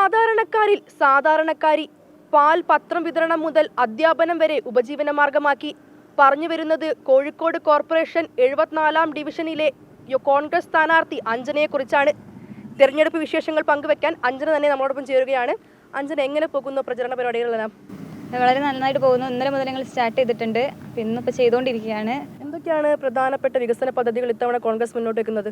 സാധാരണക്കാരിൽ സാധാരണക്കാരി പാൽ പത്രം വിതരണം മുതൽ അധ്യാപനം വരെ ഉപജീവനമാർഗമാക്കി. പറഞ്ഞു വരുന്നത് കോഴിക്കോട് കോർപ്പറേഷൻ 74-ാം ഡിവിഷനിലെ കോൺഗ്രസ് സ്ഥാനാർത്ഥി അഞ്ജനയെക്കുറിച്ചാണ്. തിരഞ്ഞെടുപ്പ് വിശേഷങ്ങൾ പങ്കുവെക്കാൻ അഞ്ജന തന്നെ നമ്മളോടൊപ്പം ചേരുകയാണ്. അഞ്ജന, എങ്ങനെ പോകുന്നു പ്രചരണ പരിപാടികളെല്ലാം? വളരെ നന്നായിട്ട് പോകുന്നു. ഇന്നലെ മുതൽ ഞങ്ങൾ സ്റ്റാർട്ട് ചെയ്തിട്ടുണ്ട്. ഇന്നിപ്പോൾ ചെയ്തുകൊണ്ടിരിക്കുകയാണ്. എന്തൊക്കെയാണ് പ്രധാനപ്പെട്ട വികസന പദ്ധതികൾ ഇത്തവണ കോൺഗ്രസ് മുന്നോട്ട് വെക്കുന്നത്?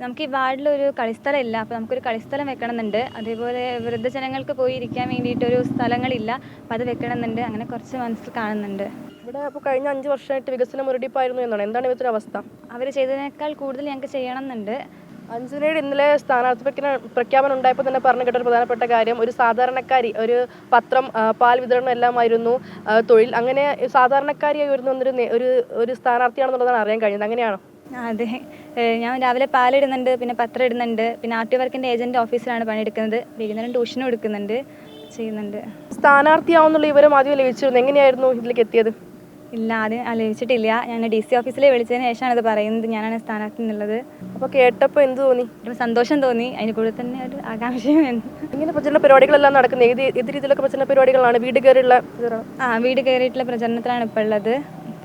നമുക്ക് ഈ വാർഡിലൊരു കളിസ്ഥലം ഇല്ല, അപ്പോൾ നമുക്കൊരു കളിസ്ഥലം വെക്കണമെന്നുണ്ട്. അതേപോലെ വൃദ്ധജനങ്ങൾക്ക് പോയി ഇരിക്കാൻ വേണ്ടിയിട്ടൊരു സ്ഥലങ്ങളില്ല, അപ്പോൾ അത് വെക്കണമെന്നുണ്ട്. അങ്ങനെ കുറച്ച് മനസ്സിൽ കാണുന്നുണ്ട്. ഇവിടെ അപ്പോൾ കഴിഞ്ഞ 5 വർഷമായിട്ട് വികസനം മുരടിപ്പായിരുന്നു എന്നാണ്. എന്താണ് ഇവിടുത്തെ അവസ്ഥ? അവർ ചെയ്തതിനേക്കാൾ കൂടുതൽ ഞങ്ങൾക്ക് ചെയ്യണമെന്നുണ്ട്. അഞ്ജനയുടെ ഇന്നലെ സ്ഥാനാർത്ഥി പ്രഖ്യാപനം ഉണ്ടായപ്പോൾ തന്നെ പറഞ്ഞു കേട്ട ഒരു പ്രധാനപ്പെട്ട കാര്യം, ഒരു സാധാരണക്കാരി, ഒരു പത്രം, പാൽ വിതരണം എല്ലാമായിരുന്നു തൊഴിൽ. അങ്ങനെ സാധാരണക്കാരിയായി വരുന്ന ഒരു സ്ഥാനാർത്ഥിയാണെന്നുള്ളതാണ് അറിയാൻ കഴിഞ്ഞത്. അങ്ങനെയാണോ? അതെ, ഞാൻ രാവിലെ പാലിടുന്നുണ്ട്, പിന്നെ പത്രം ഇടുന്നുണ്ട്, പിന്നെ ആർ ടി വർക്കിൻ്റെ ഏജൻറ്റ് ഓഫീസിലാണ് പണിയെടുക്കുന്നത്. വൈകുന്നേരം ട്യൂഷനും എടുക്കുന്നുണ്ട്, ചെയ്യുന്നുണ്ട്. സ്ഥാനാർത്ഥിയാവുന്നുള്ള വിവരം ആദ്യം ലഭിച്ചിരുന്നു. എങ്ങനെയായിരുന്നു ഇതിലേക്ക് എത്തിയത്? ഇല്ല, ആദ്യം ലഭിച്ചിട്ടില്ല. ഞാൻ DC ഓഫീസിൽ വിളിച്ചതിന് ശേഷമാണ് ഇത് പറയുന്നത്, ഞാനാണ് സ്ഥാനാർത്ഥി എന്നുള്ളത്. അപ്പോൾ കേട്ടപ്പോൾ എന്ത് തോന്നി? ഒരു സന്തോഷം തോന്നി, അതിന് കൂടെ തന്നെ ഒരു ആകാംക്ഷയും. ഇങ്ങനെ പ്രചരണ പരിപാടികളെല്ലാം നടക്കുന്നത് ഏത് രീതിയിലൊക്കെ പ്രചരണ പരിപാടികളാണ്? വീട് കയറിയുള്ള വീട് കയറിയിട്ടുള്ള പ്രചരണത്തിലാണ് ഇപ്പോൾ ഉള്ളത്,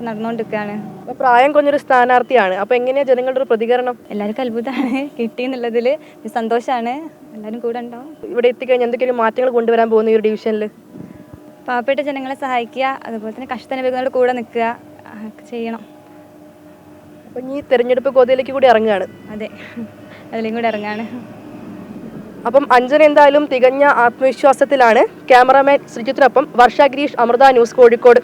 നടന്നുകൊണ്ടിരിക്കുകയാണ്. പ്രായം കുറഞ്ഞൊരു സ്ഥാനാർത്ഥിയാണ്, അപ്പോൾ എങ്ങനെയാണ് ജനങ്ങളുടെ ഒരു പ്രതികരണം? എല്ലാവർക്കും അത്ഭുതമാണ്, കിട്ടിയെന്നുള്ളതിൽ സന്തോഷമാണ്. എല്ലാവരും കൂടെ ഉണ്ടാവും. ഇവിടെ എത്തിക്കഴിഞ്ഞാൽ എന്തൊക്കെയാണ് മാറ്റങ്ങൾ കൊണ്ടുവരാൻ പോകുന്ന ഈ ഒരു ഡിവിഷനിൽ? പാവപ്പെട്ട ജനങ്ങളെ സഹായിക്കുക, അതുപോലെ തന്നെ കഷ്ടനുഭവങ്ങളുടെ കൂടെ നിൽക്കുക ചെയ്യണം. അപ്പം ഈ തെരഞ്ഞെടുപ്പ് ഗോതയിലേക്ക് കൂടി ഇറങ്ങുകയാണ്. അതെ, അതിലേക്കും കൂടെ ഇറങ്ങാണ്. അപ്പം അഞ്ജന എന്തായാലും തികഞ്ഞ ആത്മവിശ്വാസത്തിലാണ്. ക്യാമറാമാൻ ശ്രീജിത്തിനൊപ്പം വർഷ ഗിരീഷ്, അമൃത ന്യൂസ്, കോഴിക്കോട്.